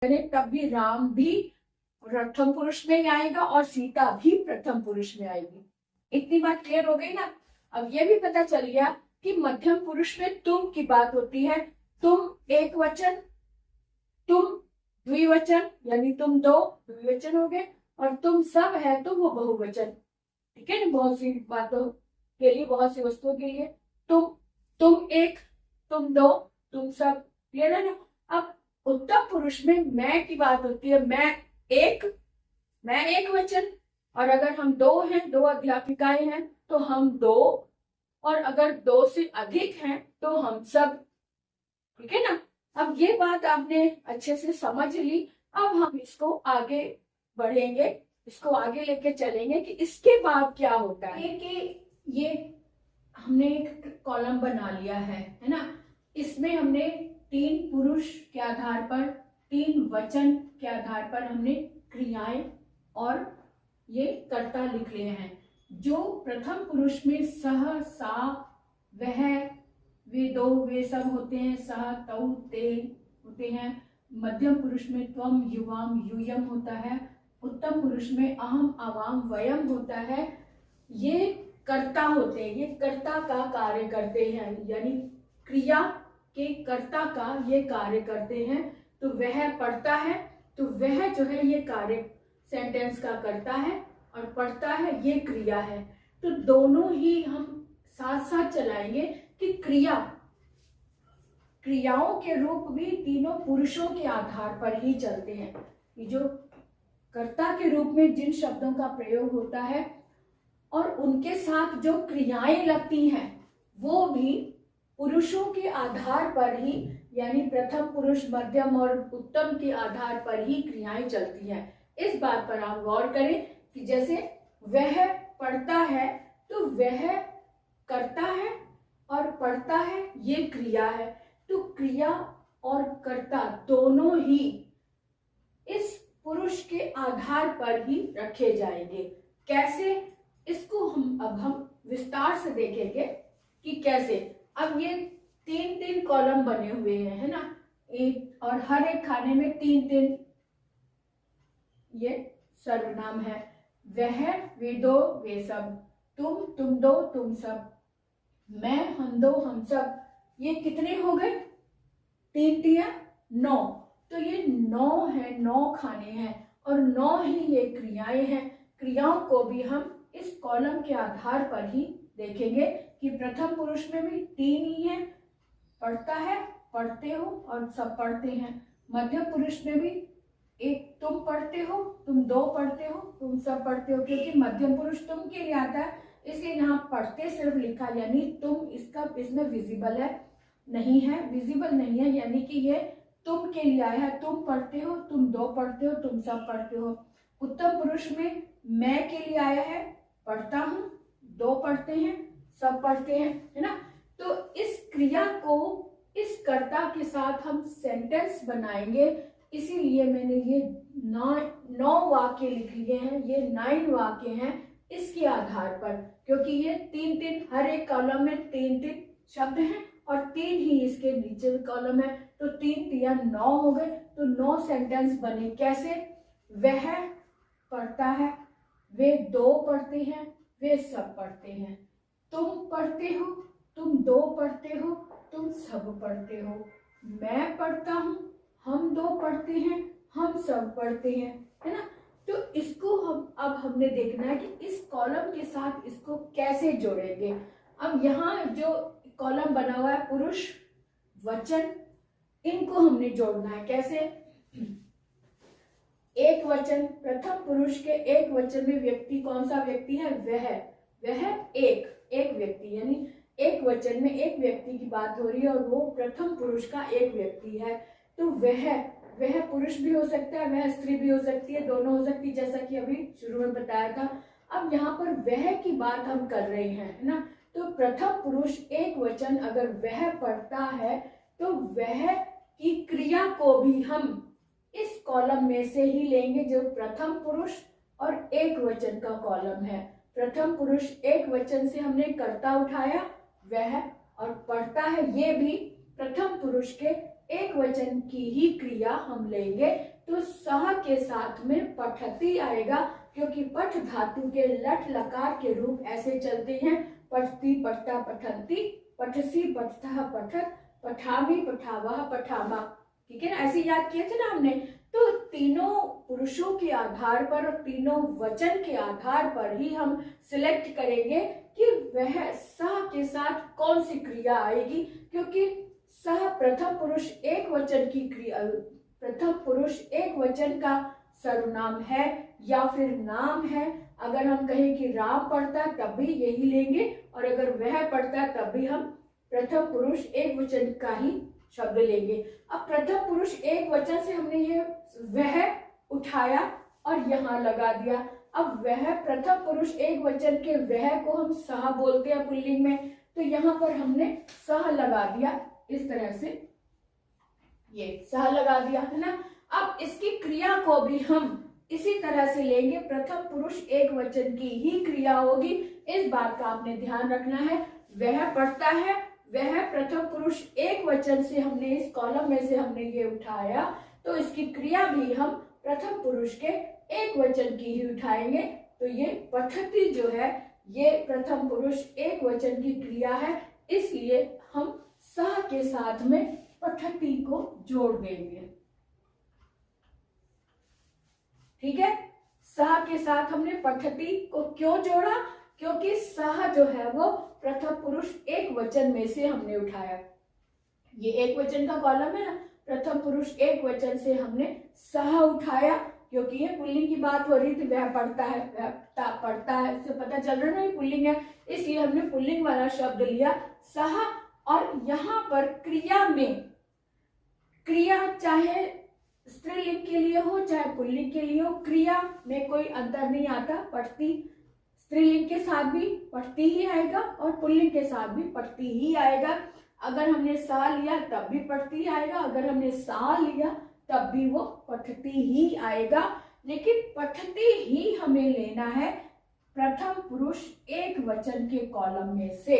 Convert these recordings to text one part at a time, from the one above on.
करें तब भी राम भी प्रथम पुरुष में ही आएगा और सीता भी प्रथम पुरुष में आएगी। इतनी बात क्लियर हो गई ना। अब ये भी पता चल गया कि मध्यम पुरुष में तुम की बात होती है। तुम एक वचन, तुम द्विवचन, यानी तुम दो द्विवचन हो गए, और तुम सब है तो वो बहुवचन। ठीक है ना, बहुत सी बातों के लिए, बहुत सी वस्तुओं के लिए तुम एक, तुम दो, तुम सब। क्लियर है ना। अब उत्तम पुरुष में मैं की बात होती है। मैं एक वचन, और अगर हम दो हैं, दो अध्यापिकाएं हैं तो हम दो, और अगर दो से अधिक हैं तो हम सब। ठीक है ना। अब ये बात आपने अच्छे से समझ ली। अब हम इसको आगे बढ़ेंगे, इसको आगे लेके चलेंगे कि इसके बाद क्या होता है। कि ये हमने एक कॉलम बना लिया है ना। इसमें हमने 3 पुरुष के आधार पर, 3 वचन के आधार पर हमने क्रियाएं और ये कर्ता लिख लिए हैं। जो प्रथम पुरुष में सह, सा, वह, वे दो, वे सब होते हैं। सह, तौ, ते होते हैं। मध्यम पुरुष में त्वम, युवाम, यूयम होता है। उत्तम पुरुष में अहम, आवाम, वयम होता है। ये कर्ता होते हैं, ये कर्ता का कार्य करते हैं, यानी क्रिया के कर्ता का ये कार्य करते हैं। तो वह पढ़ता है, तो वह जो है ये कार्य सेंटेंस का करता है, और पढ़ता है ये क्रिया है। तो दोनों ही हम साथ साथ चलाएंगे कि क्रियाओं के रूप भी तीनों पुरुषों के आधार पर ही चलते हैं। ये जो कर्ता के रूप में जिन शब्दों का प्रयोग होता है और उनके साथ जो क्रियाएं लगती हैं वो भी पुरुषों के आधार पर ही, यानी प्रथम पुरुष, मध्यम और उत्तम के आधार पर ही क्रियाएं चलती हैं। इस बात पर आप गौर करें कि जैसे वह पढ़ता है तो वह करता है और पढ़ता है ये क्रिया है। तो क्रिया और कर्ता दोनों ही इस पुरुष के आधार पर ही रखे जाएंगे। कैसे, इसको हम विस्तार से देखेंगे कि कैसे। अब ये 3 कॉलम बने हुए हैं, है ना, एक, और हर एक खाने में 3 ये सर्वनाम है। वह, वे दो, वे सब, तुम दो, तुम सब, मैं, हम दो, हम सब। ये कितने हो गए? 3 तिया 9। तो ये 9 है, 9 खाने हैं, और 9 ही ये क्रियाएं हैं। क्रियाओं को भी हम इस कॉलम के आधार पर ही देखेंगे कि प्रथम पुरुष में भी 3 ही है, पढ़ता है, पढ़ते हो, और सब पढ़ते हैं। मध्यम पुरुष में भी एक, तुम पढ़ते हो, तुम दो पढ़ते हो, तुम सब पढ़ते हो। क्योंकि मध्यम पुरुष तुम के लिए आता है, इसलिए यहाँ पढ़ते सिर्फ लिखा, यानी तुम इसमें विजिबल है, नहीं है, विजिबल नहीं है, यानी कि ये तुम के लिए आया है। तुम पढ़ते हो, तुम दो पढ़ते हो, तुम सब पढ़ते हो। उत्तम पुरुष में मैं के लिए आया है, पढ़ता हूं, दो पढ़ते हैं, सब पढ़ते हैं, है ना। तो इस क्रिया को इस कर्ता के साथ हम सेंटेंस बनाएंगे। इसीलिए मैंने ये 9 वाक्य लिख लिए हैं, ये 9 वाक्य हैं इसके आधार पर, क्योंकि ये 3 हर एक कॉलम में 3 शब्द हैं, और 3 ही इसके नीचे कॉलम है। तो 3 तिया 9 हो गए। तो 9 सेंटेंस बने। कैसे? वह पढ़ता है, वे दो पढ़ते हैं, वे सब पढ़ते हैं। तुम पढ़ते हो, तुम दो पढ़ते हो, तुम सब पढ़ते हो। मैं पढ़ता हूँ, हम दो पढ़ते हैं, हम सब पढ़ते हैं, है ना। तो इसको हमने देखना है कि इस कॉलम के साथ इसको कैसे जोड़ेंगे। अब यहाँ जो कॉलम बना हुआ है पुरुष, वचन, इनको हमने जोड़ना है। कैसे? एक वचन, प्रथम पुरुष के एक वचन में व्यक्ति कौन सा व्यक्ति है? वह एक व्यक्ति, यानी एक वचन में एक व्यक्ति की बात हो रही है, और वो प्रथम पुरुष का एक व्यक्ति है। तो वह पुरुष भी हो सकता है, वह स्त्री भी हो सकती है, दोनों हो सकती है, जैसा कि अभी शुरू में बताया था। अब यहाँ पर वह की बात हम कर रहे हैं, है ना। तो प्रथम पुरुष एक वचन, अगर वह पढ़ता है तो वह की क्रिया को भी हम इस कॉलम में से ही लेंगे जो प्रथम पुरुष और एक वचन का कॉलम है। प्रथम पुरुष एक वचन से हमने कर्ता उठाया वह, और पढ़ता है ये भी प्रथम पुरुष के एक वचन की ही क्रिया हम लेंगे तो सह के साथ में पठती आएगा, क्योंकि पठ धातु के लट लकार के रूप ऐसे चलते हैं, पठती, पठता, पठंती, पठसी, पठता, पठत, पठावी, पठावह, पठामा। ठीक है ना, ऐसे याद किए थे ना हमने। तो तीनों पुरुषों के आधार पर और तीनों वचन के आधार पर ही हम सिलेक्ट करेंगे कि वह सह के साथ कौन सी क्रिया आएगी, क्योंकि सह प्रथम पुरुष एक वचन की क्रिया, प्रथम पुरुष एक वचन का सर्वनाम है या फिर नाम है। अगर हम कहें कि राम पढ़ता तब भी यही लेंगे, और अगर वह पढ़ता तब भी हम प्रथम पुरुष एक वचन का ही शब्द लेंगे। अब प्रथम पुरुष एक वचन से हमने ये वह उठाया और यहाँ लगा दिया। अब वह प्रथम पुरुष एक वचन के वह को हम सह बोलते हैं पुल्लिंग में, तो यहाँ पर हमने सह लगा दिया इस तरह से, ये सह लगा दिया है ना। अब इसकी क्रिया को भी हम इसी तरह से लेंगे, प्रथम पुरुष एक वचन की ही क्रिया होगी, इस बात का आपने ध्यान रखना है। वह पढ़ता है, वह प्रथम पुरुष एक वचन से हमने इस कॉलम में से हमने ये उठाया, तो इसकी क्रिया भी हम प्रथम पुरुष के एक वचन की ही उठाएंगे। तो ये पठती जो है ये प्रथम पुरुष एक वचन की क्रिया है, इसलिए हम सह के साथ में पठती को जोड़ देंगे। ठीक है, सह के साथ हमने पठती को क्यों जोड़ा, क्योंकि सह जो है वो प्रथम पुरुष एक वचन में से हमने उठाया। ये एक वचन का कॉलम है ना, प्रथम पुरुष एक वचन से हमने सह उठाया, क्योंकि ये पुल्लिंग की बात हो रही थी, वह पढ़ता है, वह पढ़ता है, इससे पता चल रहा है ना ये पुल्लिंग है, इसलिए हमने पुल्लिंग वाला शब्द लिया सह। और यहाँ पर क्रिया में, क्रिया चाहे स्त्रीलिंग के लिए हो चाहे पुल्लिंग के लिए हो, क्रिया में कोई अंतर नहीं आता। पठती स्त्रीलिंग के साथ भी पठती ही आएगा और पुल्लिंग के साथ भी पठती ही आएगा। अगर हमने सा लिया तब भी पठती आएगा, अगर हमने सा लिया तब भी वो पठती ही आएगा, लेकिन पठती ही हमें लेना है प्रथम पुरुष एक वचन के कॉलम में से।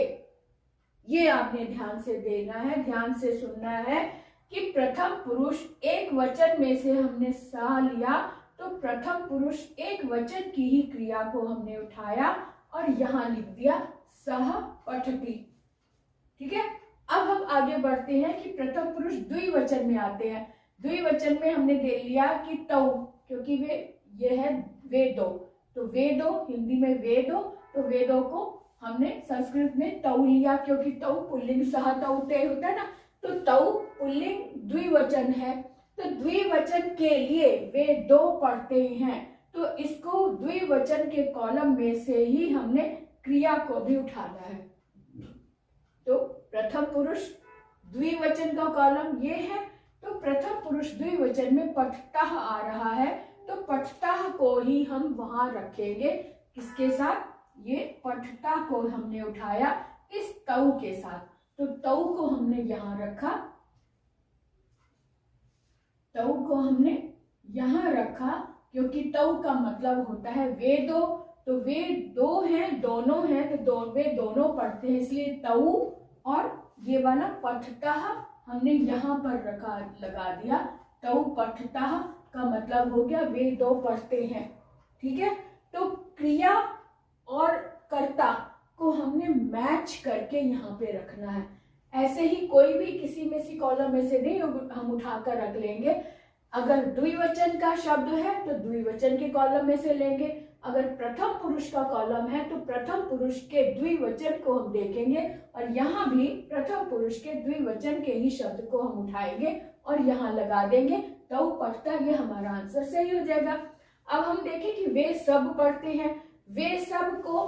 ये आपने ध्यान से देना है, ध्यान से सुनना है कि प्रथम पुरुष एक वचन में से हमने सा लिया, तो प्रथम पुरुष एक वचन की ही क्रिया को हमने उठाया और यहाँ लिख दिया सह पठती। ठीक है, अब हम आगे बढ़ते हैं कि प्रथम पुरुष द्विवचन में आते हैं। द्विवचन में हमने दे लिया कि तौ, क्योंकि वे ये है वेदो, तो वेदो हिंदी में वेदो, तो वेदों को हमने संस्कृत में तौ लिया, क्योंकि तौ पुल्लिंग सह तौ ते होता है ना, तो तौ पुल्लिंग द्विवचन है, तो द्विवचन के लिए वे दो पढ़ते हैं, तो इसको द्विवचन के कॉलम में से ही हमने क्रिया को भी उठाना है। तो प्रथम पुरुष द्विवचन का कॉलम ये है, तो प्रथम पुरुष द्विवचन में पठता आ रहा है, तो पठता को ही हम वहां रखेंगे। किसके साथ, ये पठता को हमने उठाया इस तौ के साथ, तो तौ को हमने यहां रखा, तौ को हमने यहां रखा, क्योंकि तौ का मतलब होता है वे दो, तो वे दो हैं, दोनों हैं, तो वे दोनों पढ़ते हैं, इसलिए तौ और ये वाला पठता हमने यहाँ पर रखा, लगा दिया। तौ पठता का मतलब हो गया वे दो पढ़ते हैं। ठीक है, तो क्रिया और कर्ता को हमने मैच करके यहाँ पे रखना है। ऐसे ही कोई भी किसी में से कॉलम में से नहीं हम उठाकर रख लेंगे। अगर द्विवचन का शब्द है तो द्विवचन के कॉलम में से लेंगे, अगर प्रथम पुरुष का कॉलम है तो प्रथम पुरुष के द्विवचन को हम देखेंगे, और यहाँ भी प्रथम पुरुष के द्विवचन के ही शब्द को हम उठाएंगे और यहाँ लगा देंगे, तौ पढ़ता, ये हमारा आंसर सही हो जाएगा। अब हम देखें कि वे सब पढ़ते हैं, वे सब को,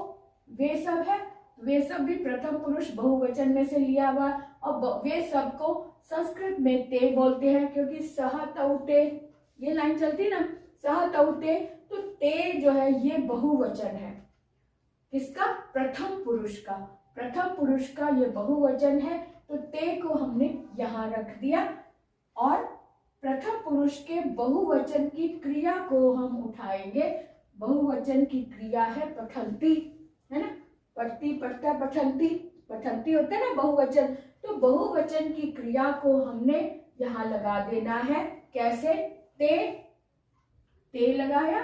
वे सब है, वे सब भी प्रथम पुरुष बहुवचन में से लिया हुआ, और वे सब को संस्कृत में ते बोलते हैं, क्योंकि सह तौ ते, ये लाइन चलती ना, सह तौ ते, तो ते जो है ये बहुवचन है। किसका, प्रथम पुरुष का, प्रथम पुरुष का ये बहुवचन है, तो ते को हमने यहाँ रख दिया, और प्रथम पुरुष के बहुवचन की क्रिया को हम उठाएंगे। बहुवचन की क्रिया है पठंती, है ना, पढ़ती, पढ़ता, पठंती, पठंती होता है ना बहुवचन, तो बहुवचन की क्रिया को हमने यहाँ लगा देना है। कैसे? ते, ते लगाया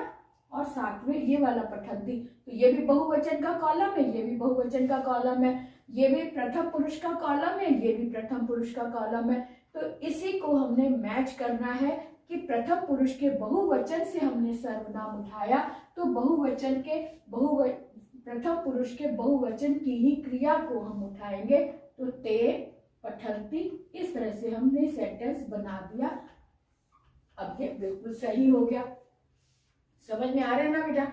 और साथ में ये वाला पठंती, तो ये भी बहुवचन का कॉलम है, ये भी बहुवचन का कॉलम है, ये भी प्रथम पुरुष का कॉलम है, ये भी प्रथम पुरुष का कॉलम है। तो इसी को हमने मैच करना है कि प्रथम पुरुष के बहुवचन से हमने सर्वनाम उठाया, तो बहुवचन के प्रथम पुरुष के बहुवचन की ही क्रिया को हम उठाएंगे। तो ते पठंती, इस तरह से हमने सेंटेंस बना दिया। अब ये बिल्कुल सही हो गया। समझ में आ रहा है ना बेटा?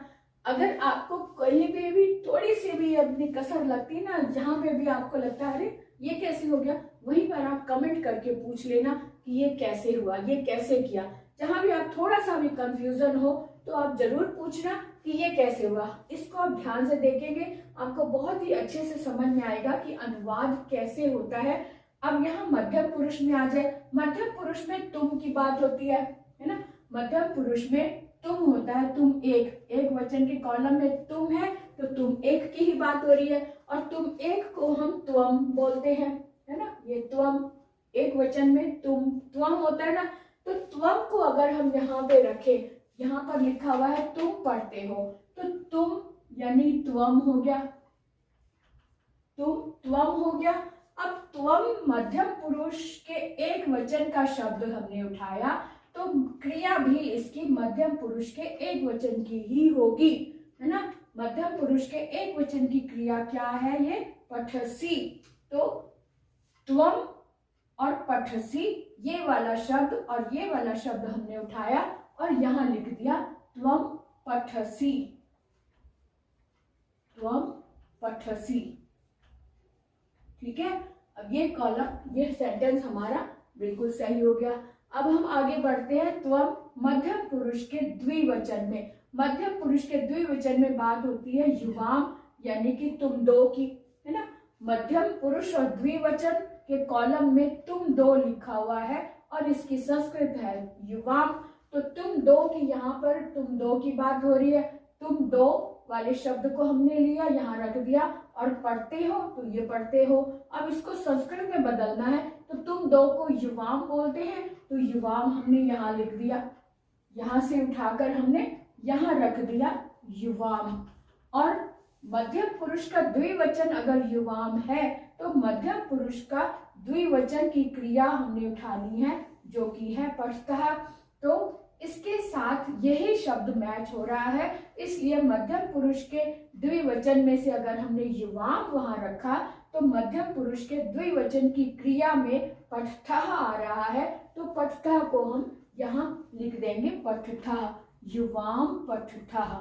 अगर आपको कहीं पे भी थोड़ी सी भी अपनी कसर लगती है ना, जहाँ पे भी आपको लगता है अरे ये कैसे हो गया, वहीं पर आप कमेंट करके पूछ लेना कि ये कैसे हुआ, ये कैसे किया। जहाँ भी आप थोड़ा सा भी कंफ्यूजन हो तो आप जरूर पूछना कि ये कैसे हुआ। इसको आप ध्यान से देखेंगे, आपको बहुत ही अच्छे से समझ में आएगा कि अनुवाद कैसे होता है। अब यहाँ मध्यम पुरुष में आ जाए। मध्यम पुरुष में तुम की बात होती है ना? मध्यम पुरुष में तुम होता है, तुम एक वचन के कॉलम में तुम है, तो तुम एक की ही बात हो रही है, और तुम एक को हम त्वम बोलते हैं, है ना? ये त्वम, एक वचन में त्वम होता है ना, तो त्वम को अगर हम यहाँ पे रखें, यहाँ पर लिखा हुआ है तुम पढ़ते हो, तो तुम यानी त्वम हो गया, त्वम हो गया। अब त्वम मध्यम पुरुष के एक वचन का शब्द हमने उठाया, तो क्रिया भी इसकी मध्यम पुरुष के एक वचन की ही होगी, है ना? मध्यम पुरुष के एक वचन की क्रिया क्या है? ये पठसी। तो त्वम और पठसी, ये वाला शब्द और ये वाला शब्द हमने उठाया और यहां लिख दिया त्वम पठसी, त्वम पठसी। ठीक है? अब ये कॉलम, ये सेंटेंस हमारा बिल्कुल सही हो गया। अब हम आगे बढ़ते हैं। त्वम मध्यम पुरुष के द्विवचन में, मध्यम पुरुष के द्विवचन में बात होती है युवाम, यानी कि तुम दो की, है ना? मध्यम पुरुष और द्विवचन के कॉलम में तुम दो लिखा हुआ है और इसकी संस्कृत है युवाम, तो तुम दो की, यहाँ पर तुम दो की बात हो रही है। तुम दो वाले शब्द को हमने लिया, यहाँ रख दिया, और पढ़ते हो तो ये पढ़ते हो। अब इसको संस्कृत में बदलना है, तो तुम दो को युवाम बोलते हैं, तो युवाम हमने यहाँ लिख दिया, यहाँ से उठाकर हमने यहाँ रख दिया युवाम। और मध्यम पुरुष का द्विवचन अगर युवाम है, तो मध्यम पुरुष का द्विवचन की क्रिया हमने उठानी है, जो कि है पठतः। तो इसके साथ यही शब्द मैच हो रहा है, इसलिए मध्यम पुरुष के द्विवचन में से अगर हमने युवाम वहां रखा, तो मध्यम पुरुष के द्विवचन की क्रिया में पठतः आ रहा है, तो पठतः को हम यहाँ लिख देंगे पठतः, युवाम पठतः।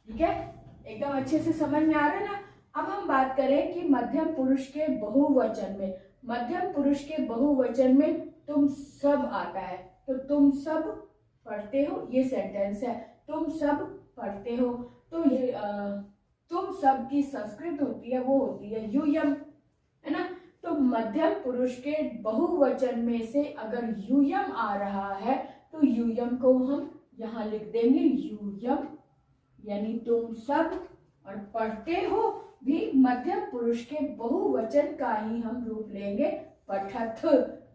ठीक है? एकदम अच्छे से समझ में आ रहा है ना? अब हम बात करें कि मध्यम पुरुष के बहुवचन में, मध्यम पुरुष के बहुवचन में तुम सब आता है, तो तुम सब पढ़ते हो, ये सेंटेंस है, तुम सब पढ़ते हो। तो ये तुम सब की संस्कृत होती है, वो होती है यूयम, है ना? तो मध्यम पुरुष के बहुवचन में से अगर यूयम आ रहा है, तो यूयम को हम यहाँ लिख देंगे यूयम, यानी तुम सब, और पढ़ते हो भी मध्यम पुरुष के बहुवचन का ही हम रूप लेंगे पठथ।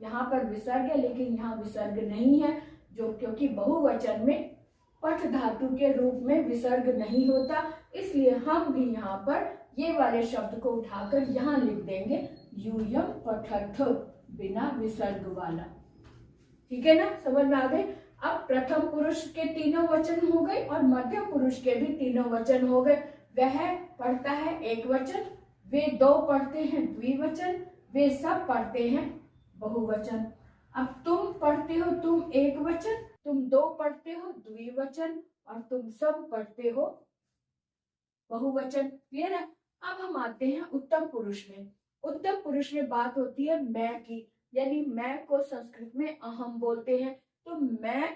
यहाँ पर विसर्ग है, लेकिन यहाँ विसर्ग नहीं है, जो क्योंकि बहुवचन में पठ धातु के रूप में विसर्ग नहीं होता, इसलिए हम भी यहाँ पर ये वाले शब्द को उठाकर यहाँ लिख देंगे यूयम पठथ, बिना विसर्ग वाला। ठीक है ना? समझ में आ गई? अब प्रथम पुरुष के तीनों वचन हो गए और मध्यम पुरुष के भी तीनों वचन हो गए। वह पढ़ता है एक वचन, वे दो पढ़ते हैं द्विवचन, वे सब पढ़ते हैं बहुवचन। अब तुम पढ़ते हो तुम एक वचन, तुम दो पढ़ते हो द्विवचन, और तुम सब पढ़ते हो बहुवचन। क्लियर है? अब हम आते हैं उत्तम पुरुष में। उत्तम पुरुष में बात होती है मैं की, यानी मैं को संस्कृत में अहम बोलते हैं, तो मैं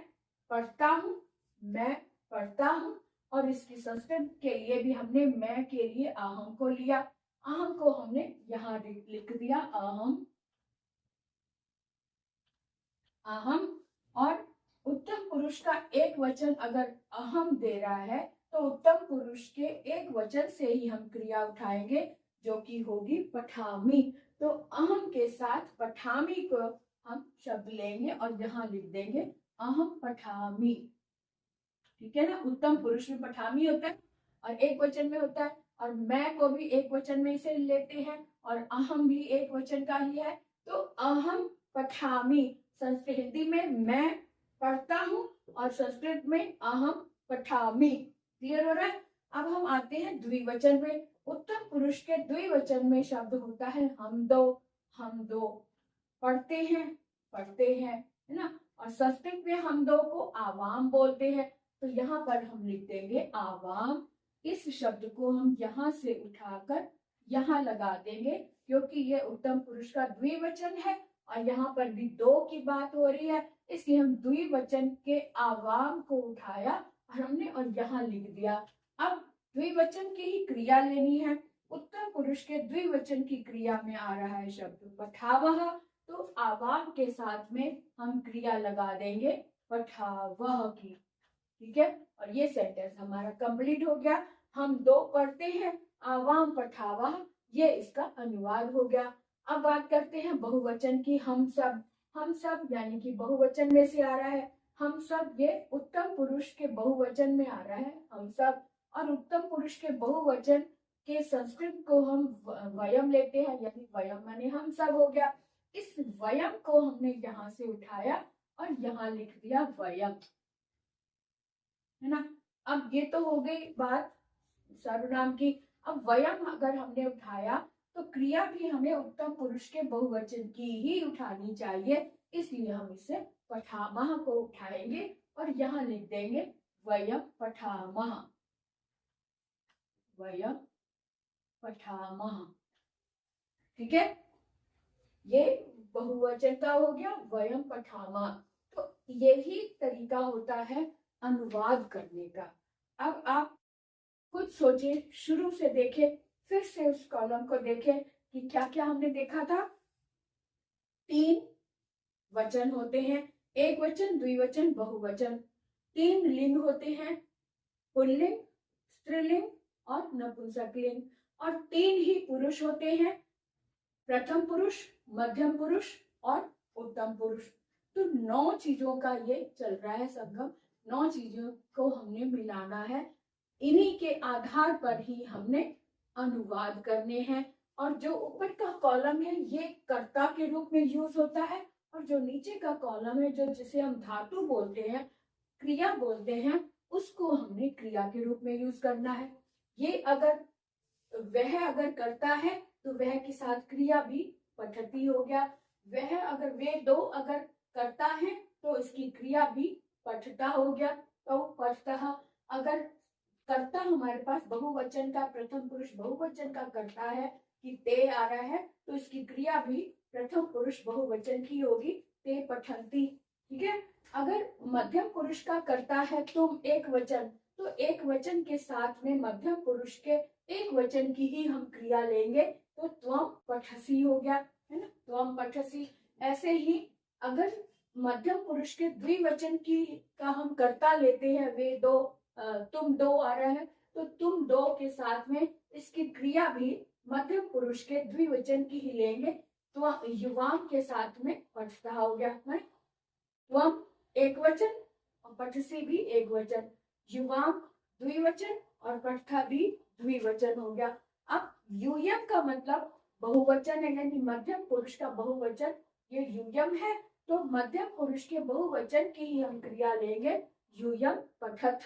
पढ़ता हूँ, मैं पढ़ता हूँ, और इसकी संस्कृत के लिए भी हमने मैं के लिए अहम को लिया, अहम को हमने यहाँ लिख दिया अहम, अहम। और उत्तम पुरुष का एक वचन अगर अहम दे रहा है, तो उत्तम पुरुष के एक वचन से ही हम क्रिया उठाएंगे, जो कि होगी पठामी। तो अहम के साथ पठामी को हम शब्द लेंगे और यहाँ लिख देंगे अहम पठामी। ठीक है ना, उत्तम पुरुष में पठामी होता है और एक वचन में होता है, और मैं को भी एक वचन में इसे लेते हैं और अहम भी एक वचन का ही है। तो अहम पठामी, संस्कृत हिंदी में मैं पढ़ता हूँ और संस्कृत में अहम पठामी। क्लियर हो रहा है। अब हम आते हैं द्विवचन में। उत्तम पुरुष के द्विवचन में शब्द होता है हम दो। हम दो पढ़ते हैं, है ना। और संस्कृत में हम दो को आवाम बोलते हैं, तो यहाँ पर हम लिख देंगे आवाम। इस शब्द को हम यहाँ से उठाकर यहाँ लगा देंगे, क्योंकि ये उत्तम पुरुष का द्विवचन है और यहाँ पर भी दो की बात हो रही है, इसलिए हम द्विवचन के आवाम को उठाया और हमने और यहाँ लिख दिया। अब द्विवचन की ही क्रिया लेनी है। उत्तम पुरुष के द्विवचन की क्रिया में आ रहा है शब्द पठावह, तो आवाम के साथ में हम क्रिया लगा देंगे पठावह की। ठीक है, और ये सेंटेंस हमारा कंप्लीट हो गया। हम दो पढ़ते हैं, आवाम पठावह, ये इसका अनुवाद हो गया। अब बात करते हैं बहुवचन की। हम सब, हम सब यानी कि बहुवचन में से आ रहा है। हम सब ये उत्तम पुरुष के बहुवचन में आ रहा है हम सब, और उत्तम पुरुष के बहुवचन के संस्कृत को हम वयम लेते हैं, यानी वयम माने हम सब हो गया। इस वयम को हमने यहाँ से उठाया और यहाँ लिख दिया वयम, है ना। अब ये तो हो गई बात सर्वनाम की। अब वयम अगर हमने उठाया तो क्रिया भी हमें उत्तम पुरुष के बहुवचन की ही उठानी चाहिए, इसलिए हम इसे पठामह को उठाएंगे और यहाँ लिख देंगे वयम पठामह। वयम पठामह, ठीक है। ये बहुवचन का हो गया वयम पठामह। तो यही तरीका होता है अनुवाद करने का। अब आप खुद सोचे, शुरू से देखें, फिर से उस कॉलम को देखें कि क्या क्या हमने देखा था। 3 वचन होते हैं, एक वचन, द्विवचन, बहुवचन। 3 लिंग होते हैं, पुल्लिंग, स्त्रीलिंग और नपुंसकलिंग। और 3 ही पुरुष होते हैं, प्रथम पुरुष, मध्यम पुरुष और उत्तम पुरुष। तो 9 चीजों का ये चल रहा है संगम। 9 चीजों को हमने मिलाना है, इन्हीं के आधार पर ही हमने अनुवाद करने हैं। और जो ऊपर का कॉलम है ये कर्ता के रूप में यूज होता है, और जो नीचे का कॉलम है, जो जिसे हम धातु बोलते हैं, क्रिया बोलते हैं, उसको हमने क्रिया के रूप में यूज करना है। ये अगर वह अगर करता है तो वह के साथ क्रिया भी पठती हो गया। वह अगर वे दो अगर करता है तो इसकी क्रिया भी पठता हो गया, तो पठतः। अगर कर्ता हमारे पास बहुवचन का, प्रथम पुरुष बहुवचन का करता है कि ते आ रहा है, तो इसकी क्रिया भी प्रथम पुरुष बहुवचन की होगी, ते पठन्ति। ठीक है। अगर मध्यम पुरुष का करता है तुम एक वचन, तो एक वचन के साथ में मध्यम पुरुष के एक वचन की ही हम क्रिया लेंगे, तो त्वम पठसी हो गया, है ना, त्वम पठसी। ऐसे ही अगर मध्यम पुरुष के द्विवचन की का हम कर्ता लेते हैं, वे दो, तुम दो आ रहा है, तो तुम दो के साथ में इसकी क्रिया भी मध्यम पुरुष के द्विवचन की ही लेंगे, तो युवाम के साथ में पठता हो गया है। त्वम एक वचन और पठसी भी एक वचन, युवाम द्विवचन और पठता भी द्विवचन हो गया। अब यूयम का मतलब बहुवचन है, यानी मध्यम पुरुष का बहुवचन ये यूयम है, तो मध्यम पुरुष के बहुवचन की ही हम क्रिया लेंगे, यूयम पठत,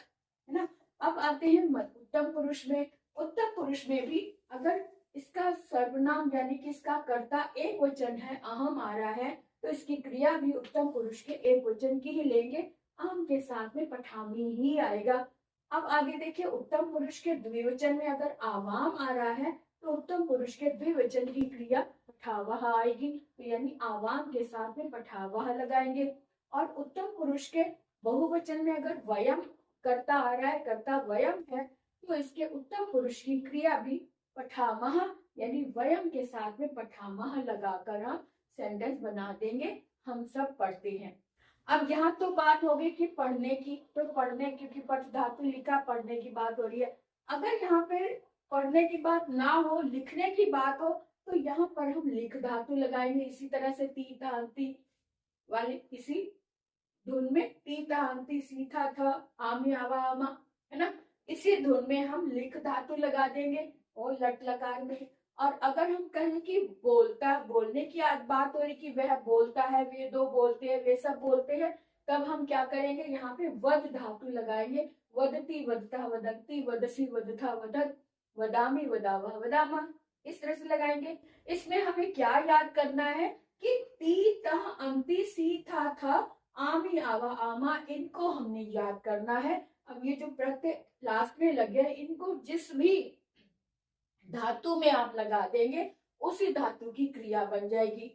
है ना। अब आते हैं उत्तम पुरुष में। उत्तम पुरुष में भी अगर इसका सर्वनाम यानी कि इसका कर्ता एक वचन है, अहम आ रहा है, तो इसकी क्रिया भी उत्तम पुरुष के एक वचन की ही लेंगे, अहम के साथ में पठामी ही आएगा। अब आगे देखिए, उत्तम पुरुष के द्विवचन में अगर आवाम आ रहा है, तो उत्तम पुरुष के द्विवचन की क्रिया पठावह आएगी, तो यानी आवाम के साथ में पठावह लगाएंगे। और उत्तम पुरुष के बहुवचन में अगर वयम कर्ता आ रहा है, कर्ता वयम है, तो इसके उत्तम पुरुष की क्रिया भी पठामह, यानी वयम के साथ में पठामह लगाकर हम सेंटेंस बना देंगे, हम सब पढ़ते हैं। अब यहाँ तो बात हो गई कि पढ़ने की, तो पढ़ने, क्योंकि पठ धातु लिखा, पढ़ने की बात हो रही है। अगर यहाँ पे पढ़ने की बात ना हो, लिखने की बात हो, तो यहाँ पर हम लिख धातु लगाएंगे। इसी तरह से तीता अंति वाली इसी धुन में तीता अंति सीथा था आमी आवा आमा, है ना, इसी धुन में हम लिख धातु लगा देंगे और लट लकार में। और अगर हम कहें कि बोलने की बात हो रही कि वह बोलता है, वे दो बोलते हैं, वे सब बोलते हैं, तब हम क्या करेंगे, यहाँ पे वद धातु लगाएंगे। वदती वदता वदंती वदसी वदथा वदत वदामी वदावा वदामा, इस तरह से लगाएंगे। इसमें हमें क्या याद करना है कि ती तह अंति सी था आमी आवा आमा, इनको हमने याद करना है। अब ये जो प्रत्यय लास्ट में लगे हैं, इनको जिस भी धातु में आप लगा देंगे उसी धातु की क्रिया बन जाएगी,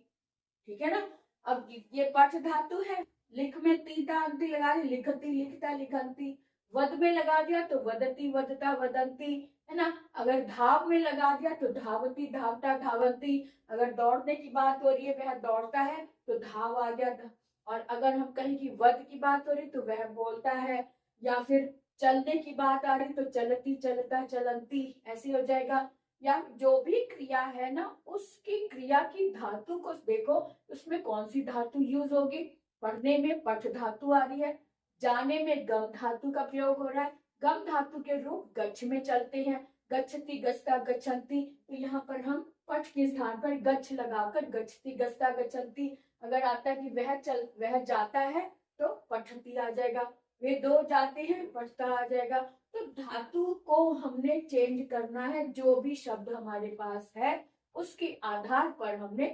ठीक है ना। अब ये पठ धातु है, लिख में तीता अंति लगा दी, लिखती लिखता लिखंती। वद में लगा दिया तो वदती वदता वदंती, है ना। अगर धाव में लगा दिया तो धावती धावता धावंती। अगर दौड़ने की बात हो रही है, वह दौड़ता है तो धाव आ गया। और अगर हम कहें कि वद की बात हो रही तो वह बोलता है, या फिर चलने की बात आ रही तो चलती चलता चलंती, ऐसे हो जाएगा। या जो भी क्रिया है ना, उसकी क्रिया की धातु को देखो, उसमें कौन सी धातु यूज होगी। पढ़ने में पठ धातु आ रही है, जाने में गम धातु का प्रयोग हो रहा है। गम धातु के रूप गच्छ में चलते हैं, गच्छति गच्छता गच्छन्ति, तो यहाँ पर हम पठ के स्थान पर गच्छ लगाकर गच्छति गच्छता गच्छन्ति। अगर आता है कि वह जाता है तो पठती आ जाएगा, वे दो जाते हैं पठता आ जाएगा। तो धातु को हमने चेंज करना है, जो भी शब्द हमारे पास है उसके आधार पर हमने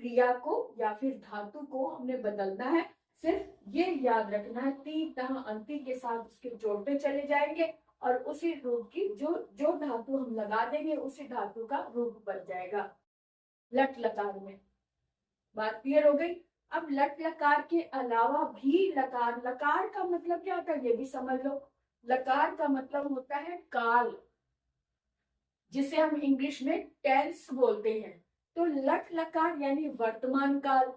क्रिया को या फिर धातु को हमने बदलना है। सिर्फ ये याद रखना है, ती तह अंति के साथ उसके जोड़ते चले जाएंगे और उसी रूप की जो धातु हम लगा देंगे उसी धातु का रूप बन जाएगा। लट लकार में बात क्लियर हो गई। अब लट लकार के अलावा भी लकार का मतलब क्या होता है ये भी समझ लो। लकार का मतलब होता है काल, जिसे हम इंग्लिश में टेंस बोलते हैं। तो लट लकार यानी वर्तमान काल,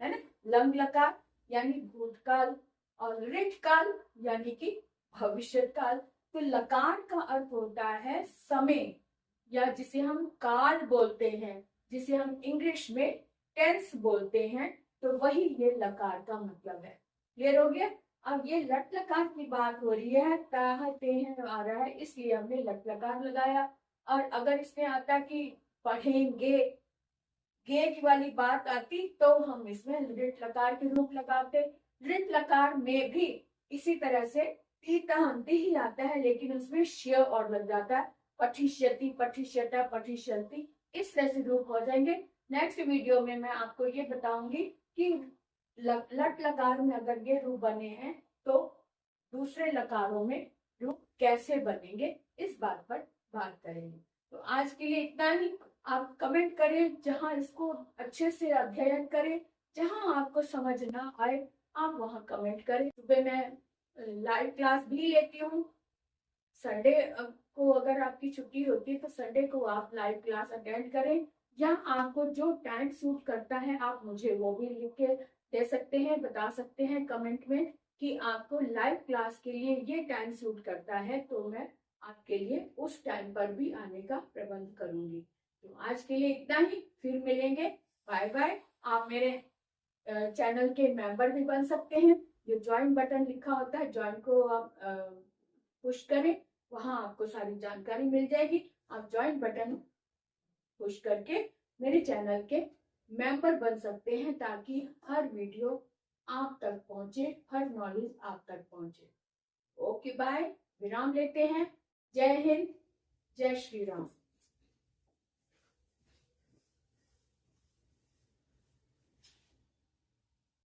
है ना। लंग लकार यानी भूतकाल और रिट काल यानी कि भविष्य काल। तो लकार का अर्थ होता है समय, या जिसे हम काल बोलते हैं, जिसे हम इंग्लिश में टेंस बोलते हैं, तो वही ये लकार का मतलब है। क्लियर हो गया। अब ये लट लकार की बात हो रही है, ताह ते आ रहा है, इसलिए हमने लट लकार लगाया। और अगर इसमें आता कि पढ़ेंगे, गे की वाली बात आती तो हम इसमें लिट लकार के रूप लगाते। लिट लकार में भी इसी तरह से तीता अंति ही आता है, लेकिन उसमें श और लग जाता है। पठिष्यति पठिष्यता पठिष्यन्ति, इस तरह से रूप हो जाएंगे। नेक्स्ट वीडियो में मैं आपको ये बताऊंगी कि लट लकार में अगर ये रूप बने हैं तो दूसरे लकारों में रूप कैसे बनेंगे, इस बात पर बात करेंगे। तो आज के लिए इतना ही। आप कमेंट करें, जहां इसको अच्छे से अध्ययन करें, जहां आपको समझ ना आए आप वहां कमेंट करें। सुबह मैं लाइव क्लास भी लेती हूँ। संडे को अगर आपकी छुट्टी होती है तो संडे को आप लाइव क्लास अटेंड करें, या आपको जो टाइम सूट करता है आप मुझे वो भी लिख के दे सकते हैं, बता सकते हैं कमेंट में कि आपको लाइव क्लास के लिए ये टाइम सूट करता है, तो मैं आपके लिए उस टाइम पर भी आने का प्रबंध करूंगी। तो आज के लिए इतना ही, फिर मिलेंगे। Bye bye. आप मेरे चैनल के मेंबर भी बन सकते हैं। जो ज्वाइन बटन लिखा होता है, ज्वाइन को आप पुश करें, वहां आपको सारी जानकारी मिल जाएगी। आप ज्वाइन बटन पुश करके मेरे चैनल के मेंबर बन सकते हैं, ताकि हर वीडियो आप तक पहुंचे, हर नॉलेज आप तक पहुंचे। ओके बाय, विराम लेते हैं। जय हिंद, जय श्री राम।